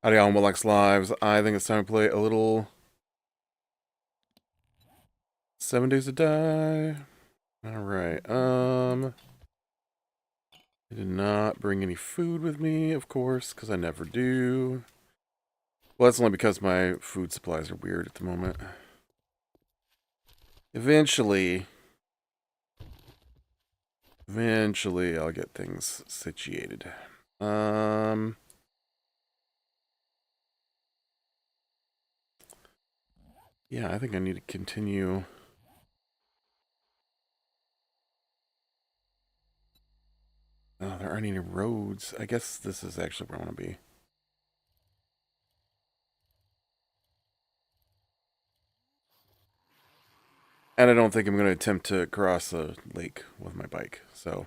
Howdy, on Willex Lives. I think it's time to play a little 7 Days to Die. Alright, I did not bring any food with me, of course, because I never do. Well, that's only because my food supplies are weird at the moment. Eventually, I'll get things situated. Yeah, I think I need to continue. Oh, there aren't any roads. I guess this is actually where I want to be. And I don't think I'm going to attempt to cross a lake with my bike, so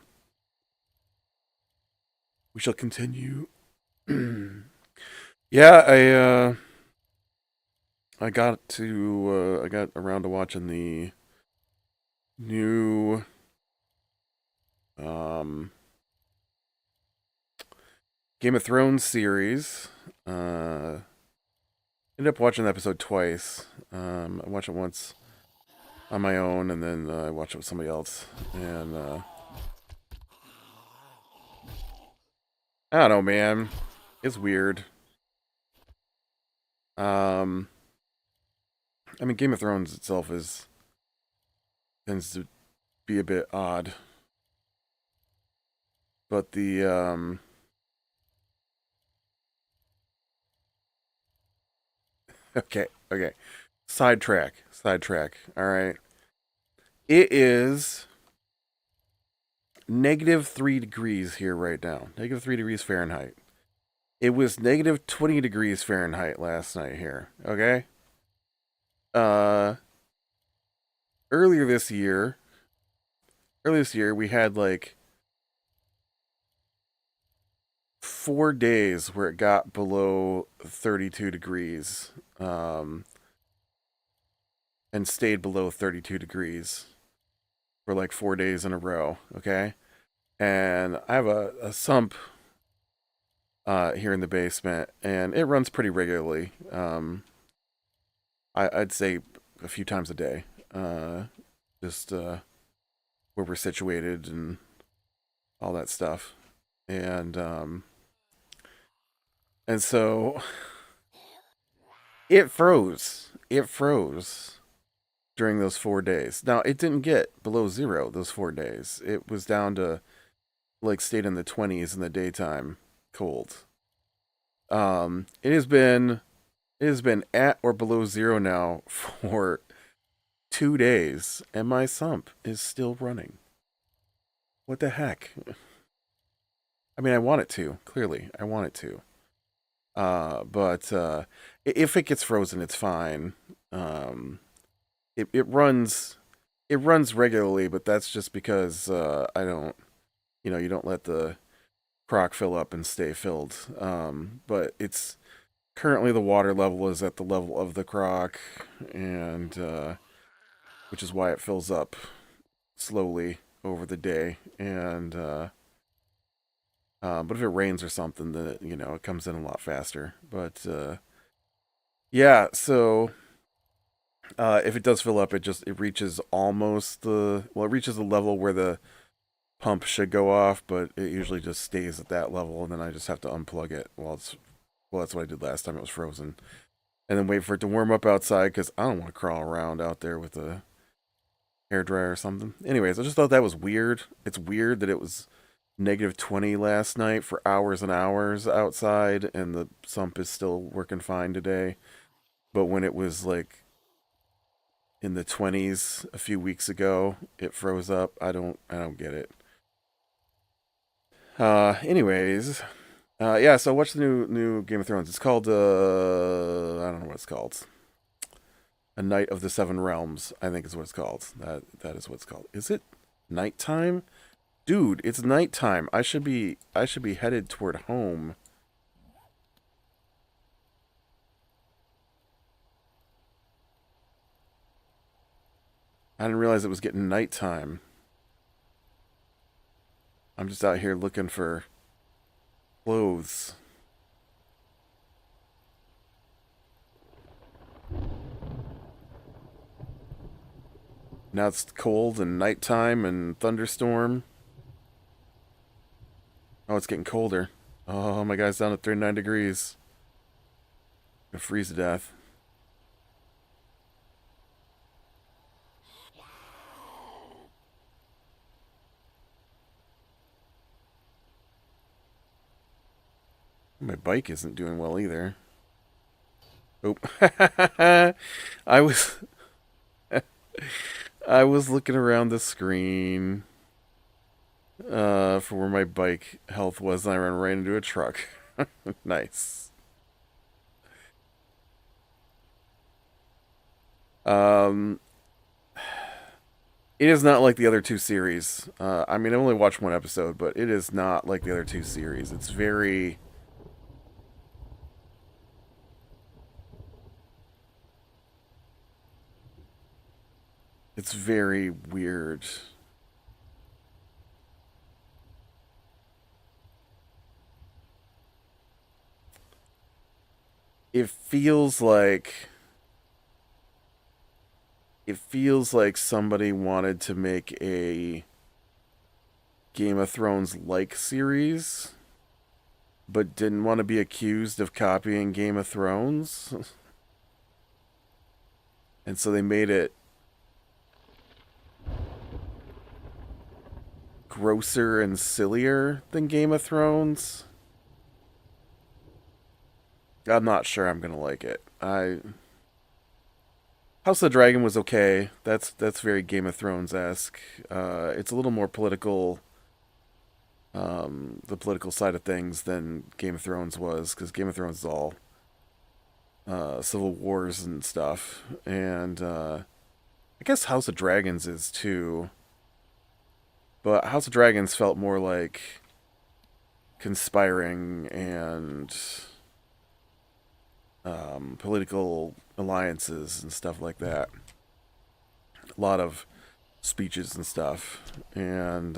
we shall continue. Yeah, I got around to watching the new Game of Thrones series. Ended up watching the episode twice. I watched it once on my own, and then I watched it with somebody else. And I don't know, man. It's weird. I mean, Game of Thrones itself tends to be a bit odd, but the okay, sidetrack. All right, it is -3 degrees here right now. -3 degrees Fahrenheit. It was -20 degrees Fahrenheit last night here. Okay. Uh, earlier this year, we had like 4 days where it got below 32 degrees, and stayed below 32 degrees for like 4 days in a row. Okay. And I have a sump here in the basement, and it runs pretty regularly. I'd say a few times a day. Just where we're situated and all that stuff. And so it froze. It froze during those 4 days. Now, it didn't get below zero those 4 days. It was down to like stayed in the 20s in the daytime, cold. It has been at or below zero now for 2 days, and my sump is still running. What the heck? I mean, I want it to. Clearly, I want it to. But if it gets frozen, it's fine. It runs regularly, but that's just because I don't. You don't let the crock fill up and stay filled. But it's currently the water level is at the level of the crock, and which is why it fills up slowly over the day. And but if it rains or something, then it comes in a lot faster. But yeah, so if it does fill up, it reaches almost it reaches the level where the pump should go off, but it usually just stays at that level, and then I just have to unplug it that's what I did last time it was frozen, and then wait for it to warm up outside because I don't want to crawl around out there with a hair dryer or something. Anyways, I just thought that was weird. It's weird that it was -20 last night for hours and hours outside, and the sump is still working fine today. But when it was like in the 20s a few weeks ago, it froze up. I don't get it. Anyways, yeah. So what's the new Game of Thrones? It's called I don't know what it's called. A Knight of the Seven Realms, I think is what it's called. That is what it's called. Is it nighttime? Dude, it's nighttime. I should be headed toward home. I didn't realize it was getting nighttime. I'm just out here looking for clothes. Now it's cold and nighttime and thunderstorm. Oh, it's getting colder. Oh, my guy's down at 39 degrees. Gonna freeze to death. My bike isn't doing well either. Oh, I was I was looking around the screen for where my bike health was, and I ran right into a truck. Nice. Um, it is not like the other two series. I mean, I only watched one episode, but it is not like the other two series. It's very weird. It feels like it feels like somebody wanted to make a Game of Thrones like series, but didn't want to be accused of copying Game of Thrones. And so they made it grosser and sillier than Game of Thrones. I'm not sure I'm gonna like it. I House of the Dragon was okay. That's very Game of Thrones esque. It's a little more political, the political side of things than Game of Thrones was, because Game of Thrones is all civil wars and stuff. And I guess House of Dragons is too. But House of Dragons felt more like conspiring and political alliances and stuff like that. A lot of speeches and stuff. And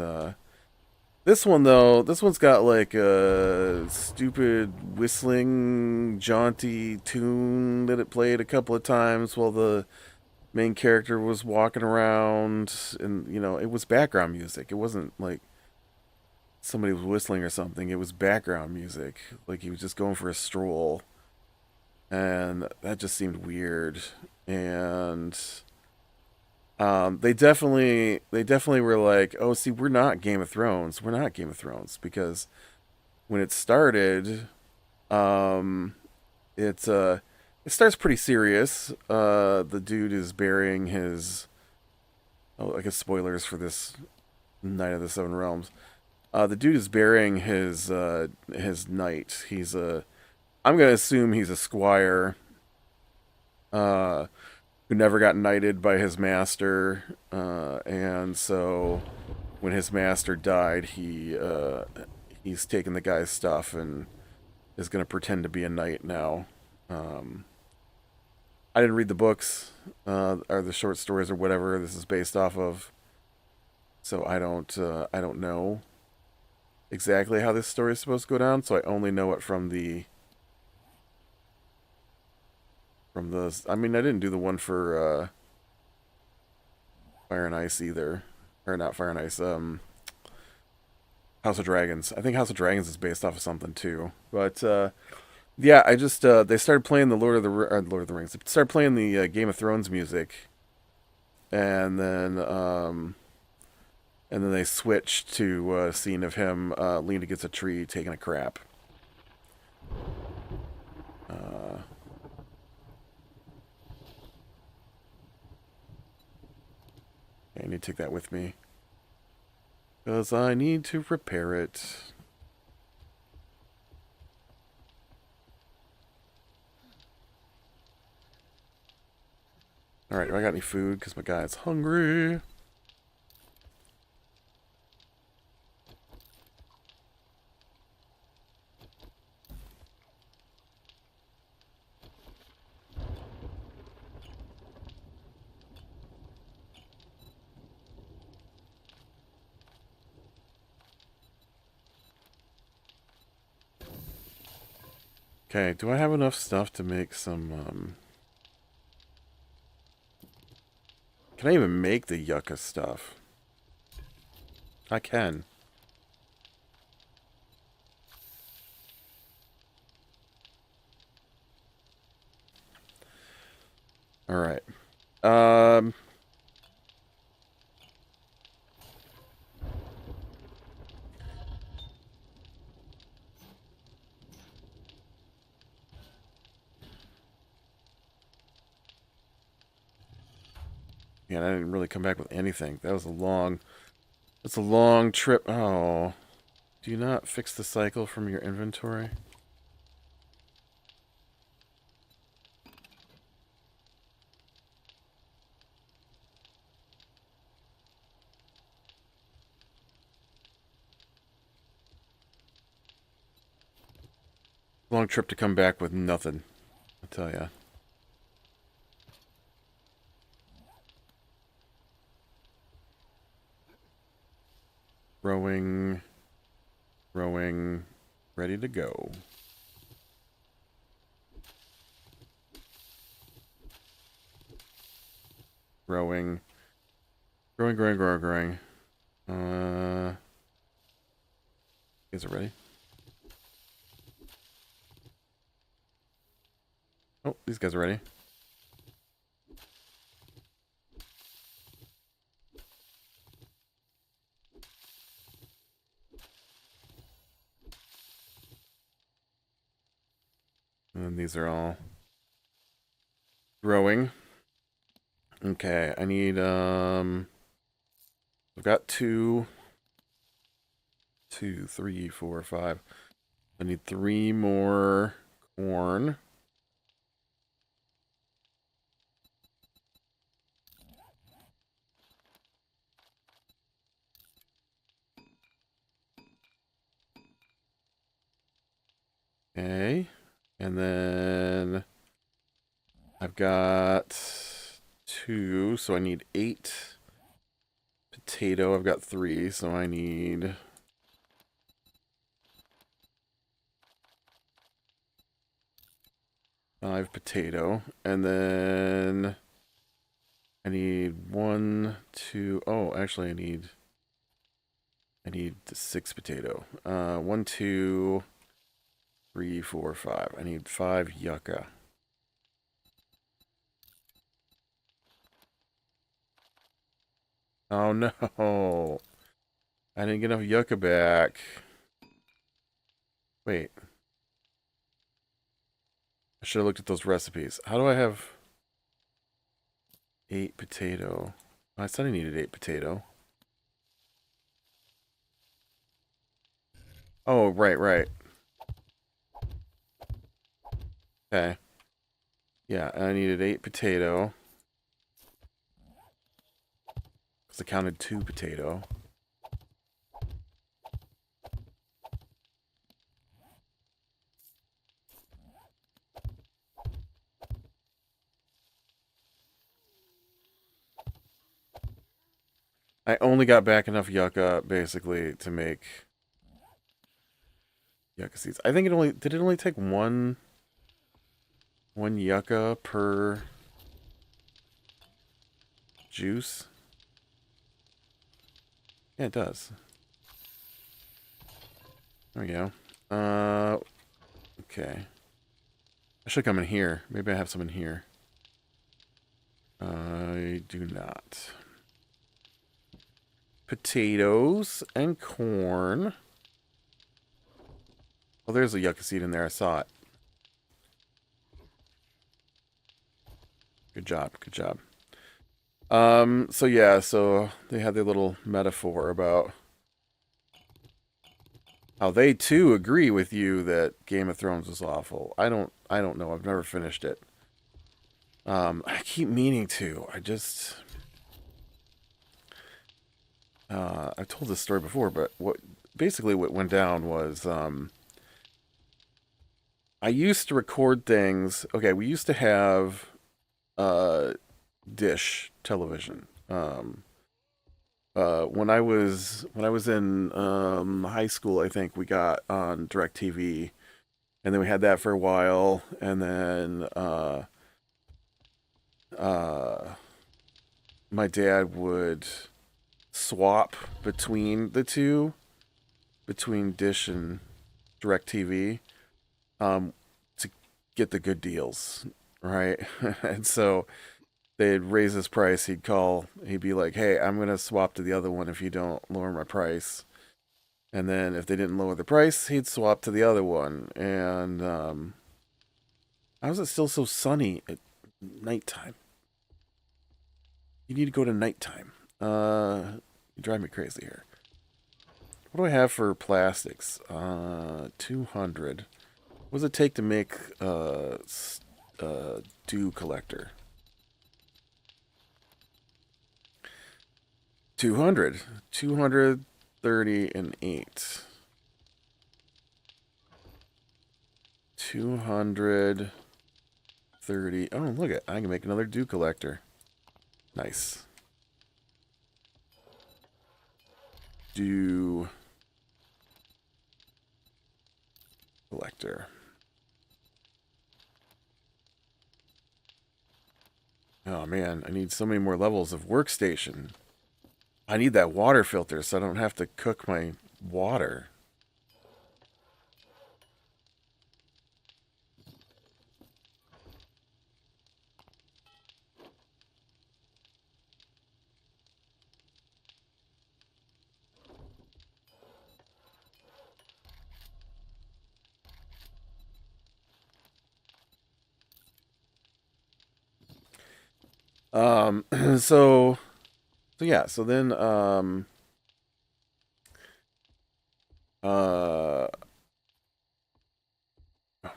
this one, though, this one's got like a stupid whistling, jaunty tune that it played a couple of times while the main character was walking around. And, it was background music. It wasn't like somebody was whistling or something. It was background music. Like he was just going for a stroll. And that just seemed weird. And they definitely were like, oh, see, we're not Game of Thrones. We're not Game of Thrones because when it started, um, it starts pretty serious. The dude is burying his. Oh, I guess spoilers for this Knight of the Seven Realms. The dude is burying his knight. I'm gonna assume he's a squire. Uh, who never got knighted by his master, and so when his master died, he's taken the guy's stuff and is going to pretend to be a knight now. Um, I didn't read the books or the short stories or whatever this is based off of, so I don't know exactly how this story is supposed to go down. So I only know it from the. I mean, I didn't do the one for Fire and Ice either, or not Fire and Ice. House of Dragons. I think House of Dragons is based off of something too. But yeah, I just they started playing the Lord of the Rings. They started playing the Game of Thrones music, and then they switched to a scene of him leaned against a tree taking a crap. Uh, I need to take that with me because I need to repair it. All right, do I got any food? Because my guy's hungry. Okay, do I have enough stuff to make some, Can I even make the yucca stuff? I can. Alright. Um... Yeah, I didn't really come back with anything. That was a long... That's a long trip. Oh. Do you not fix the cycle from your inventory? Long trip to come back with nothing, I tell ya. Rowing, rowing, ready to go. Rowing, growing, growing, growing, growing. You guys are ready? Oh, these guys are ready. And these are all growing. Okay, I need, I've got two, three, four, five. I need 3 more corn. Okay, and then I've got 2, so I need 8 potato. I've got 3, so I need 5 potato. And then I need 1, 2. Oh, actually, I need 6 potato. 1, 2, 3, 4, 5. I need 5 yucca. Oh no. I didn't get enough yucca back. Wait. I should have looked at those recipes. How do I have 8 potato? I said I needed 8 potato. Oh, right, right. Okay. Yeah, I needed 8 potato. Because I counted 2 potato. I only got back enough yucca, basically, to make yucca seeds. I think it only... Did it only take one yucca per juice? Yeah, it does. There we go. Okay. I should come in here. Maybe I have some in here. I do not. Potatoes and corn. Oh, there's a yucca seed in there. I saw it. Good job. Good job. So yeah, so they had their little metaphor about how they too agree with you that Game of Thrones was awful. I don't know. I've never finished it. I keep meaning to. I've told this story before, but basically what went down was I used to record things. Okay, we used to have dish television. When I was in high school, I think we got on DirecTV, And then we had that for a while, and then uh, my dad would swap between the two, between Dish and DirecTV, to get the good deals, right? And so they'd raise his price. He'd be like, "Hey, I'm gonna swap to the other one if you don't lower my price." And then if they didn't lower the price, he'd swap to the other one. And how is it still so sunny at nighttime? You need to go to nighttime. You drive me crazy here. What do I have for plastics? 200. What does it take to make dew collector? 200. 230 and 8. 230. Oh, look at, I can make another dew collector. Nice. Dew collector. Oh man, I need so many more levels of workstation. I need that water filter so I don't have to cook my water. Um, so, so yeah, so then, uh,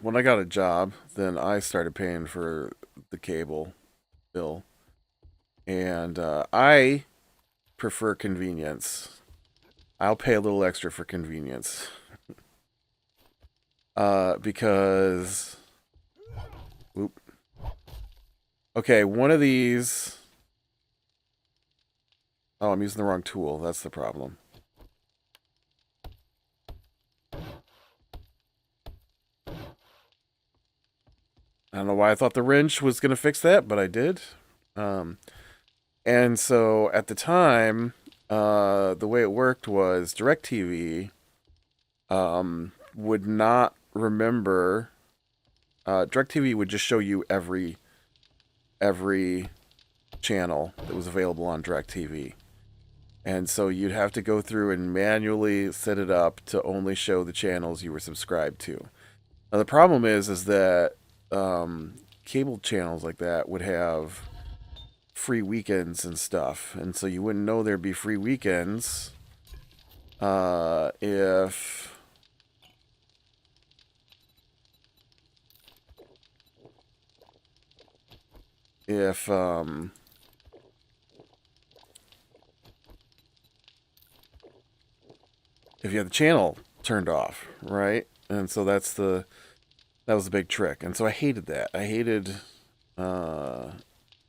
when I got a job, then I started paying for the cable bill, and I prefer convenience. I'll pay a little extra for convenience, because, oop, okay, one of these. Oh, I'm using the wrong tool. That's the problem. I don't know why I thought the wrench was gonna fix that, but I did. Um, and so at the time, the way it worked was DirecTV would not remember. DirecTV would just show you every channel that was available on DirecTV, and so you'd have to go through and manually set it up to only show the channels you were subscribed to. Now the problem is that cable channels like that would have free weekends and stuff, and so you wouldn't know there'd be free weekends if if if you had the channel turned off, right? And so that was the big trick. And so I hated that. I hated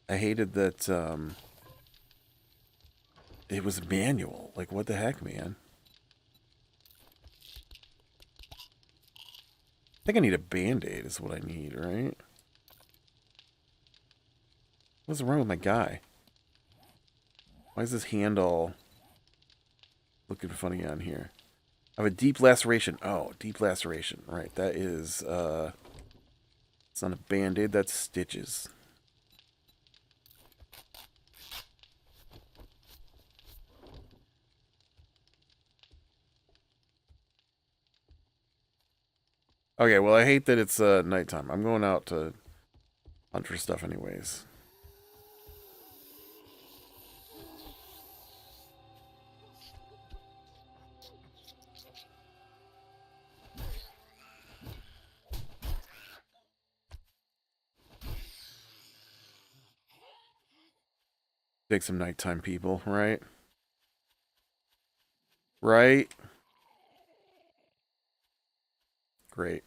that it was manual. Like what the heck, man? I think I need a band-aid is what I need, right? What's wrong with my guy? Why is his hand all looking funny on here? I have a deep laceration. Oh, deep laceration. Right. That is it's not a band-aid, that's stitches. Okay, well I hate that it's nighttime. I'm going out to hunt for stuff anyways. Take some nighttime people, right? Right? Great.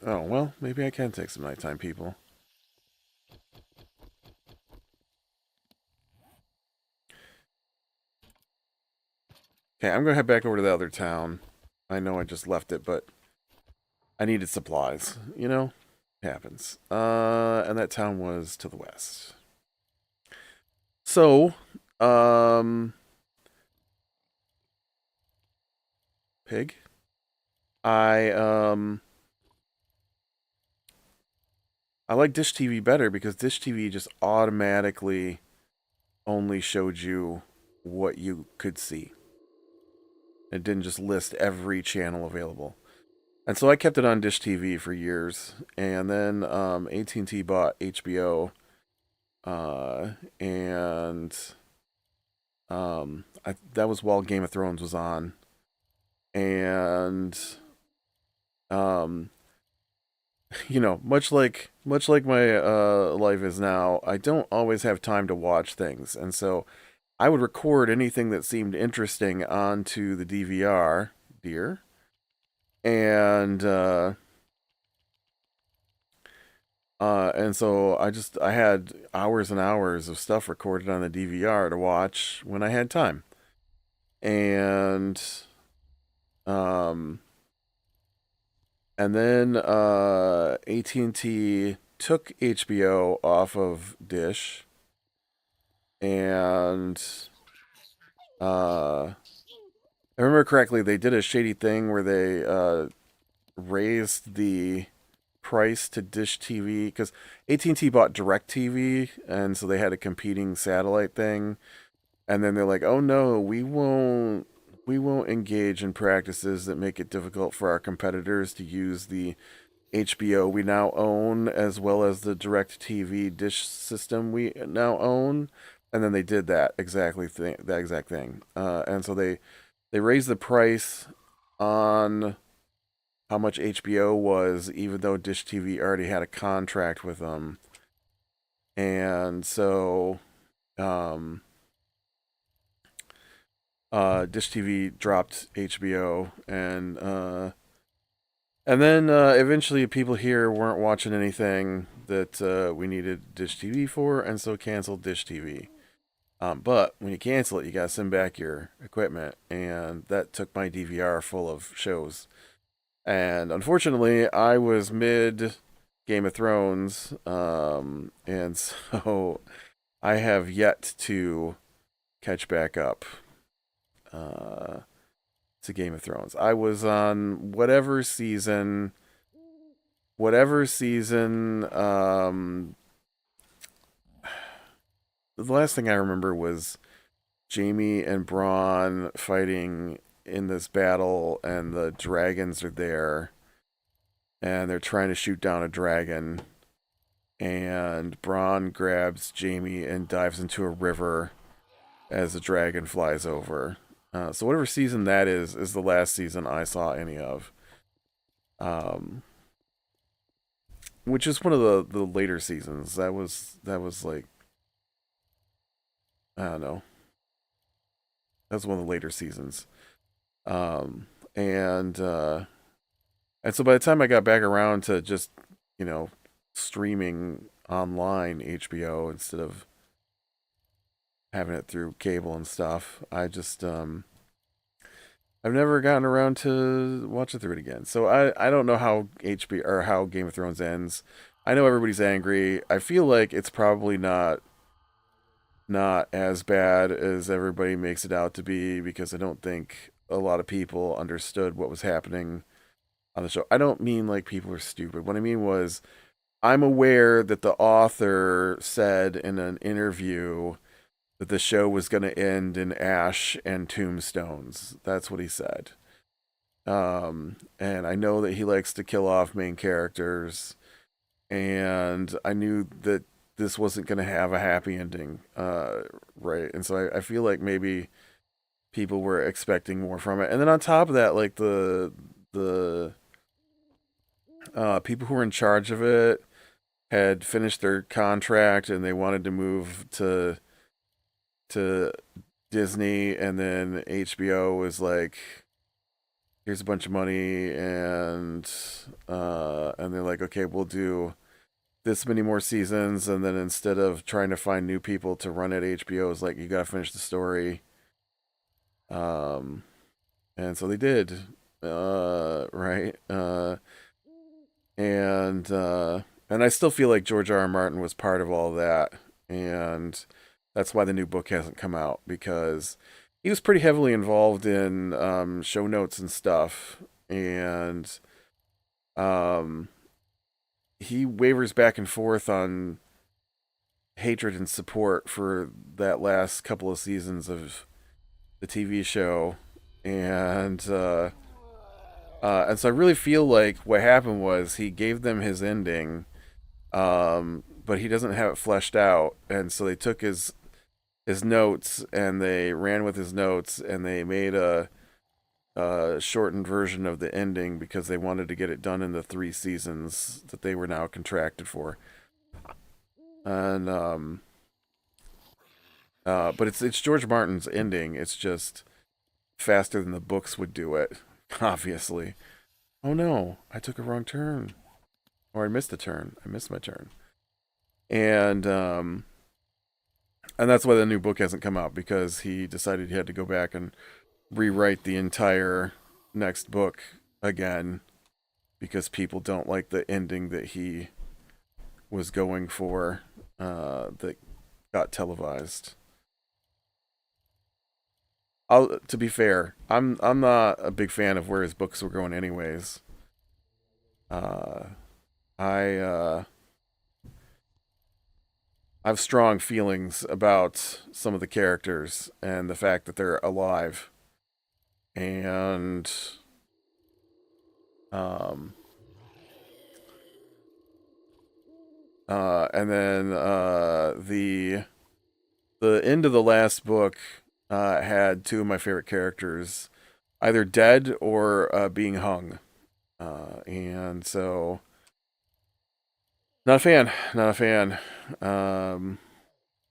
Oh, well, maybe I can take some nighttime people. Okay, I'm gonna head back over to the other town. I know I just left it, but I needed supplies. You know, happens. And that town was to the west. So, um, pig. I I like Dish TV better because Dish TV just automatically only showed you what you could see. It didn't just list every channel available. And so I kept it on Dish TV for years, and then AT&T bought HBO, and that was while Game of Thrones was on, and um, much like my life is now, I don't always have time to watch things, and so I would record anything that seemed interesting onto the DVR, dear, and and so I had hours and hours of stuff recorded on the DVR to watch when I had time. And um and then AT&T took HBO off of Dish, and if I remember correctly, they did a shady thing where they raised the price to Dish TV because AT&T bought DirecTV, and so they had a competing satellite thing. And then they're like, "Oh no, we won't engage in practices that make it difficult for our competitors to use the HBO we now own as well as the DirecTV Dish system we now own." And then they did that exact thing. And so they raised the price on how much HBO was, even though Dish TV already had a contract with them. And so, um, Dish TV dropped HBO, and then eventually people here weren't watching anything that we needed Dish TV for, and so canceled Dish TV. But when you cancel it, you gotta send back your equipment, and that took my DVR full of shows. And unfortunately, I was mid Game of Thrones, and so I have yet to catch back up uh, to Game of Thrones. I was on whatever season. The last thing I remember was Jaime and Bronn fighting in this battle, and the dragons are there, and they're trying to shoot down a dragon, and Bronn grabs Jaime and dives into a river as the dragon flies over. So whatever season that is the last season I saw any of. Um, which is one of the later seasons. That was like, I don't know. That was one of the later seasons. Um, and and so by the time I got back around to just, you know, streaming online HBO instead of having it through cable and stuff, I've never gotten around to watching through it again. So I don't know how HBO or how Game of Thrones ends. I know everybody's angry. I feel like it's probably not as bad as everybody makes it out to be, because I don't think a lot of people understood what was happening on the show. I don't mean like people are stupid. What I mean was, I'm aware that the author said in an interview that the show was going to end in ash and tombstones. That's what he said. And I know that he likes to kill off main characters, and I knew that this wasn't going to have a happy ending, right? And so I feel like maybe people were expecting more from it. And then on top of that, like the people who were in charge of it had finished their contract, and they wanted to move to Disney, and then HBO was like, here's a bunch of money, and they're like, okay, we'll do this many more seasons, and then instead of trying to find new people to run at HBO, is like, you gotta finish the story. And so they did. Right. And I still feel like George R. R. Martin was part of all that, and that's why the new book hasn't come out, because he was pretty heavily involved in show notes and stuff, and um, he wavers back and forth on hatred and support for that last couple of seasons of the TV show, and and so I really feel like what happened was he gave them his ending, but he doesn't have it fleshed out, and so they took his notes and they ran with his notes and they made a shortened version of the ending because they wanted to get it done in the 3 seasons that they were now contracted for. And but it's George Martin's ending. It's just faster than the books would do it, obviously. Oh no, I took a wrong turn. Or I missed a turn. I missed my turn. And and that's why the new book hasn't come out, because he decided he had to go back and rewrite the entire next book again because people don't like the ending that he was going for, that got televised. To be fair, I'm not a big fan of where his books were going anyways. Uh, I I have strong feelings about some of the characters and the fact that they're alive, and um and then the end of the last book had two of my favorite characters either dead or being hung, and so not a fan, not a fan um,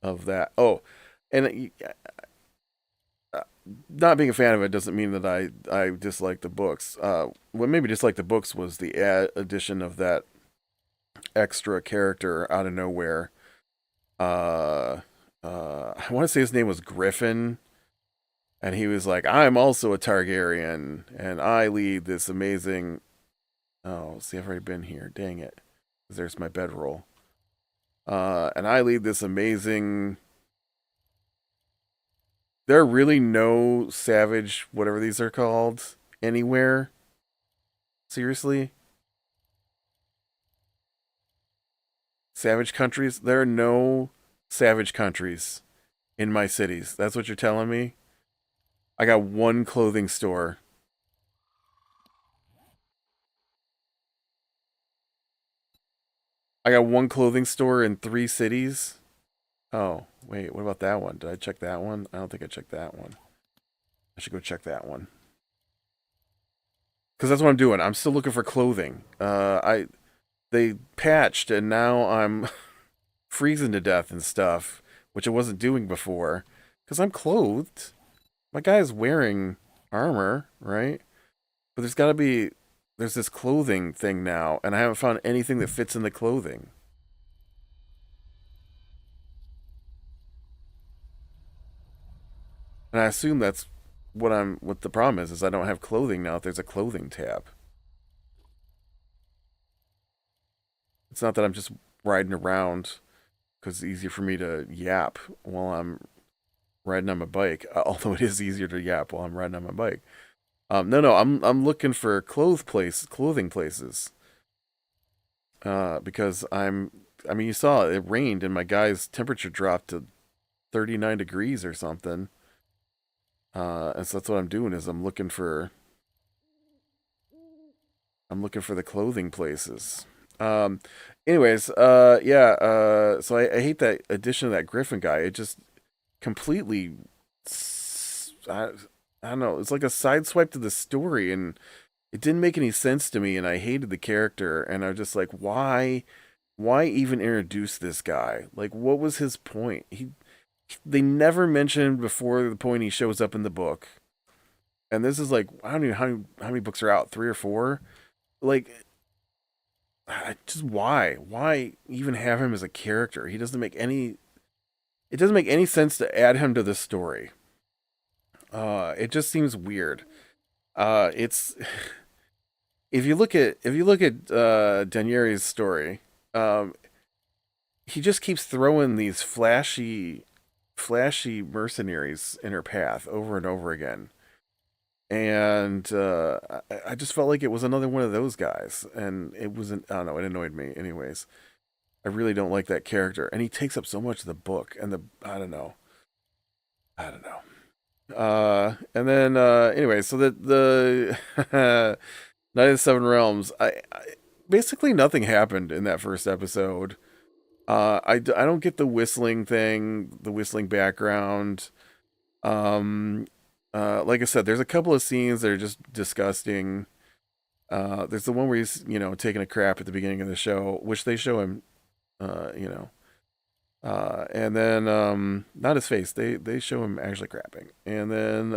of that. Oh, and not being a fan of it doesn't mean that I dislike the books. What made me dislike the books was the addition of that extra character out of nowhere. Uh, I want to say his name was Griffin, and he was like, "I'm also a Targaryen, and I lead this amazing." Oh, see, I've already been here. Dang it! There's my bedroll. And I lead this amazing. There are really no savage, whatever these are called, anywhere. Seriously, savage countries. There are no savage countries in my cities. That's what you're telling me. I got one clothing store. I got one clothing store in 3 cities. Oh, wait, what about that one? Did I check that one? I don't think I checked that one. I should go check that one. Because that's what I'm doing. I'm still looking for clothing. They patched, and now I'm freezing to death and stuff, which I wasn't doing before. Because I'm clothed. My guy is wearing armor, right? But there's this clothing thing now, and I haven't found anything that fits in the clothing. And I assume that's what the problem is I don't have clothing now if there's a clothing tab. It's not that I'm just riding around because it's easier for me to yap while I'm riding on my bike, although it is easier to yap while I'm riding on my bike. No, I'm looking for clothing places, because I mean, you saw it rained and my guy's temperature dropped to 39 degrees or something. And so that's what I'm doing is I'm looking for the clothing places. Um, anyways, yeah, so I hate that addition of that Griffin guy. It just completely, I, I don't know, it's like a sideswipe to the story, and it didn't make any sense to me, and I hated the character, and I was just like, why even introduce this guy? Like, what was his point? They never mentioned before the point he shows up in the book, and this is like, I don't know how many books are out, 3 or 4. Like, just why even have him as a character? He doesn't make any. It doesn't make any sense to add him to the story. It just seems weird. It's if you look at Daenerys' story, um, he just keeps throwing these flashy mercenaries in her path over and over again. And I just felt like it was another one of those guys, and it wasn't. I don't know. It annoyed me, anyways. I really don't like that character, and he takes up so much of the book. And the I don't know. And then anyway, so the Night of the Seven Realms. I basically nothing happened in that first episode. I don't get the whistling thing, the whistling background. Um, like I said, there's a couple of scenes that are just disgusting. There's the one where he's, taking a crap at the beginning of the show, which they show him, uh, you know, and then not his face. They show him actually crapping, and then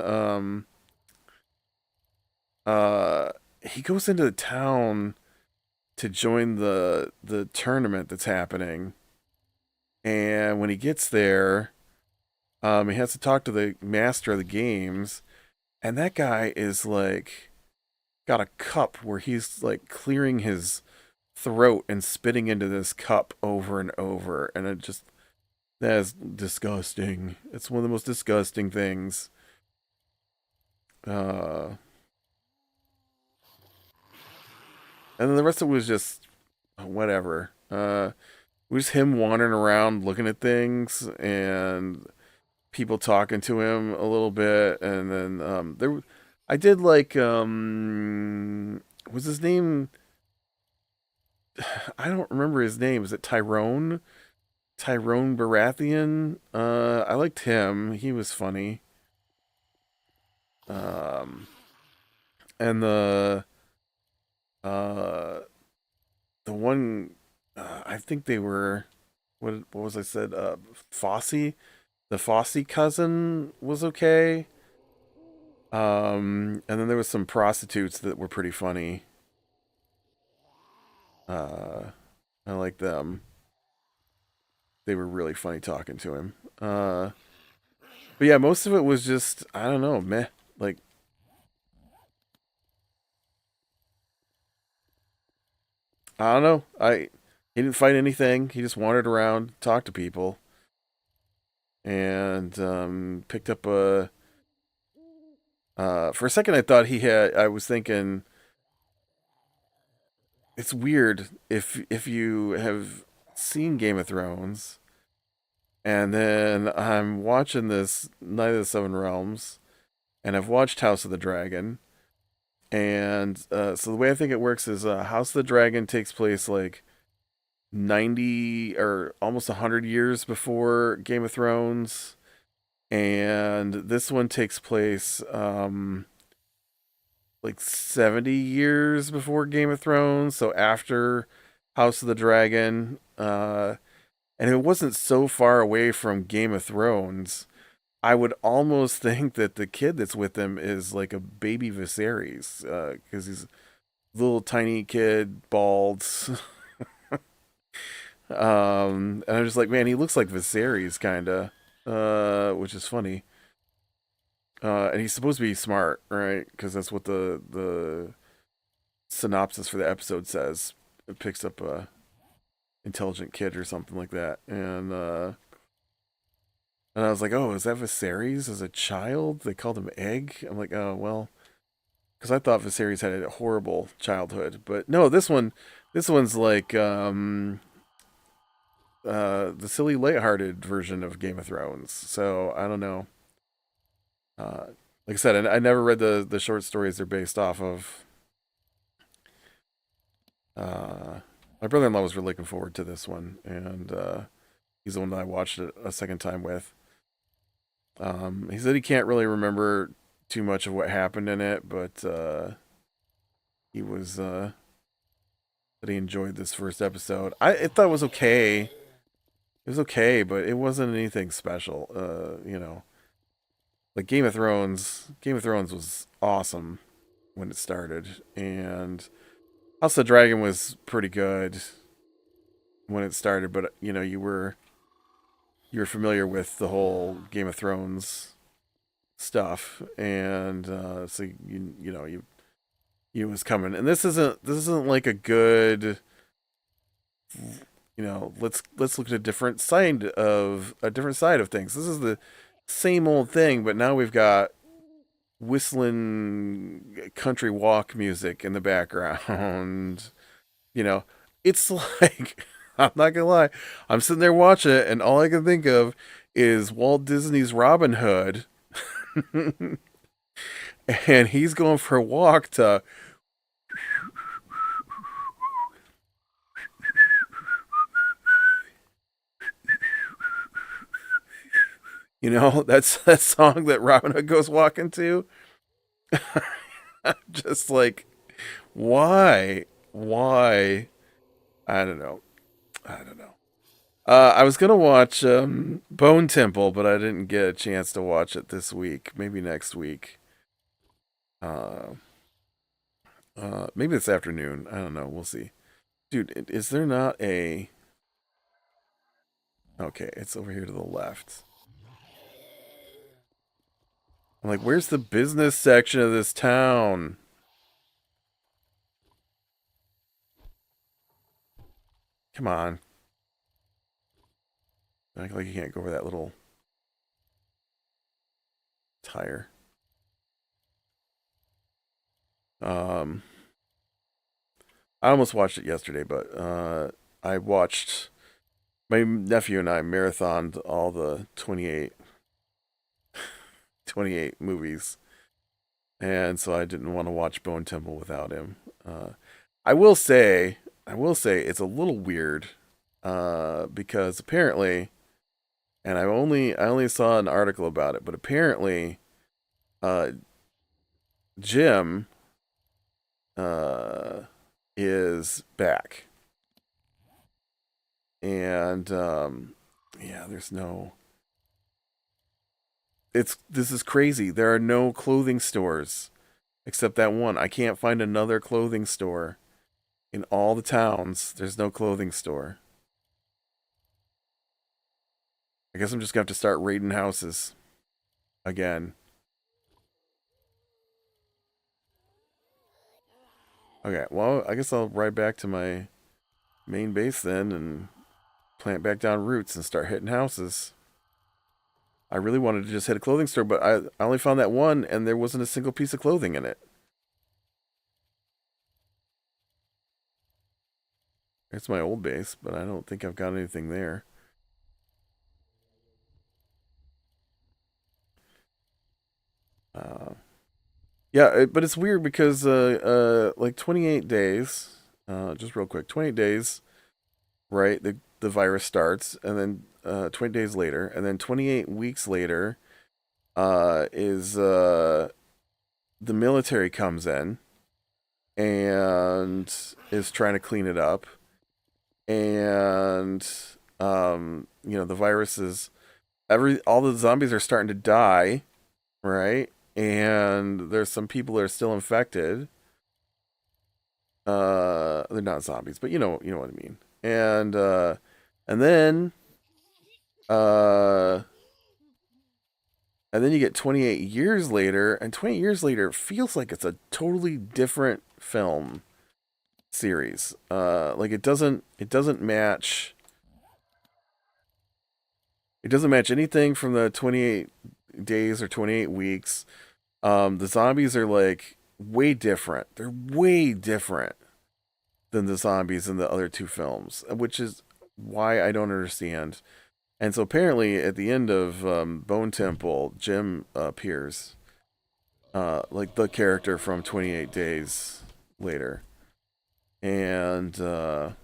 uh, he goes into the town to join the tournament that's happening, and when he gets there, he has to talk to the master of the games, and that guy is like got a cup where he's like clearing his throat and spitting into this cup over and over, and it just that is disgusting. It's one of the most disgusting things. Uh, and then the rest of it was just whatever. It was him wandering around looking at things and people talking to him a little bit, and then I did like was his name? I don't remember his name. Is it Tyrone? Tyrone Baratheon. I liked him. He was funny. Um, and uh the one I think they were what was I said? Fosse. The Fosse cousin was okay. And then there was some prostitutes that were pretty funny. Uh, I like them. They were really funny talking to him. But yeah, most of it was just I don't know, meh. Like I don't know. He didn't fight anything. He just wandered around, talked to people, and picked up a. For a second, I thought he had. I was thinking it's weird if you have seen Game of Thrones, and then I'm watching this Night of the Seven Realms, and I've watched House of the Dragon, and so the way I think it works is House of the Dragon takes place like 90 or almost 100 years before Game of Thrones, and this one takes place like 70 years before Game of Thrones, so after House of the Dragon. And it wasn't so far away from Game of Thrones. I would almost think that the kid that's with him is like a baby Viserys, because he's a little tiny kid, bald. And I'm just like, man, he looks like Viserys, kind of, which is funny. And he's supposed to be smart, right? Because that's what the synopsis for the episode says. It picks up a intelligent kid or something like that, and I was like, oh, is that Viserys as a child? They called him Egg. I'm like, oh well, because I thought Viserys had a horrible childhood, but no, this one's like the silly, lighthearted version of Game of Thrones. So I don't know. Uh, like I said, I never read the short stories they're based off of. Uh, my brother-in-law was really looking forward to this one, and he's the one that I watched it a second time with. He said he can't really remember too much of what happened in it, but he was that he enjoyed this first episode. I thought it was okay. It was okay, but it wasn't anything special. Like Game of Thrones. Game of Thrones was awesome when it started, and House of the Dragon was pretty good when it started. But you were familiar with the whole Game of Thrones stuff, and so you was coming, and this isn't like a good, let's look at a different side of things. This is the same old thing, but now we've got whistling country walk music in the background. You know, it's like, I'm not gonna lie, I'm sitting there watching it, and all I can think of is Walt Disney's Robin Hood, and he's going for a walk to, that's that song that Robin Hood goes walking to. Just like, why? I don't know. I don't know. I was gonna watch Bone Temple, but I didn't get a chance to watch it this week. Maybe next week. Uh, maybe this afternoon. I don't know. We'll see. Dude, is there not a? Okay, it's over here to the left. I'm like, where's the business section of this town? Come on. Act like you can't go over that little tire. I almost watched it yesterday, but I watched my nephew and I marathoned all the 28 movies, and so I didn't want to watch Bone Temple without him. I will say, it's a little weird because apparently, and I only saw an article about it, but apparently, uh, Jim uh, is back, and yeah, there's no. This is crazy. There are no clothing stores except that one. I can't find another clothing store in all the towns. There's no clothing store. I guess I'm just gonna have to start raiding houses again. Okay, well, I guess I'll ride back to my main base then and plant back down roots and start hitting houses. I really wanted to just hit a clothing store, but I only found that one and there wasn't a single piece of clothing in it. It's my old base, but I don't think I've got anything there. Uh, yeah, but it's weird because like 28 days, just real quick, 28 days, right? The virus starts, and then 20 days later, and then 28 weeks later, is the military comes in and is trying to clean it up, and the virus is all the zombies are starting to die, right? And there's some people that are still infected. They're not zombies, but you know what I mean. And then uh and then you get 28 years later, and 28 years later feels like it's a totally different film series. Like it doesn't match anything from the 28 days or 28 weeks. The zombies are like way different. They're way different than the zombies in the other two films, which is why I don't understand. And so apparently, at the end of Bone Temple, Jim appears, like the character from 28 Days Later, and then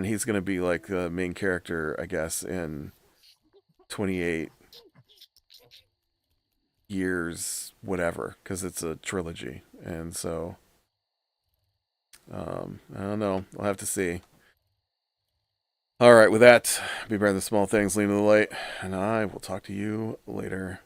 he's gonna be like the main character, I guess, in 28 years, whatever, because it's a trilogy, and so I don't know. I'll have to see. All right, with that, be better than small things, lean to the light, and I will talk to you later.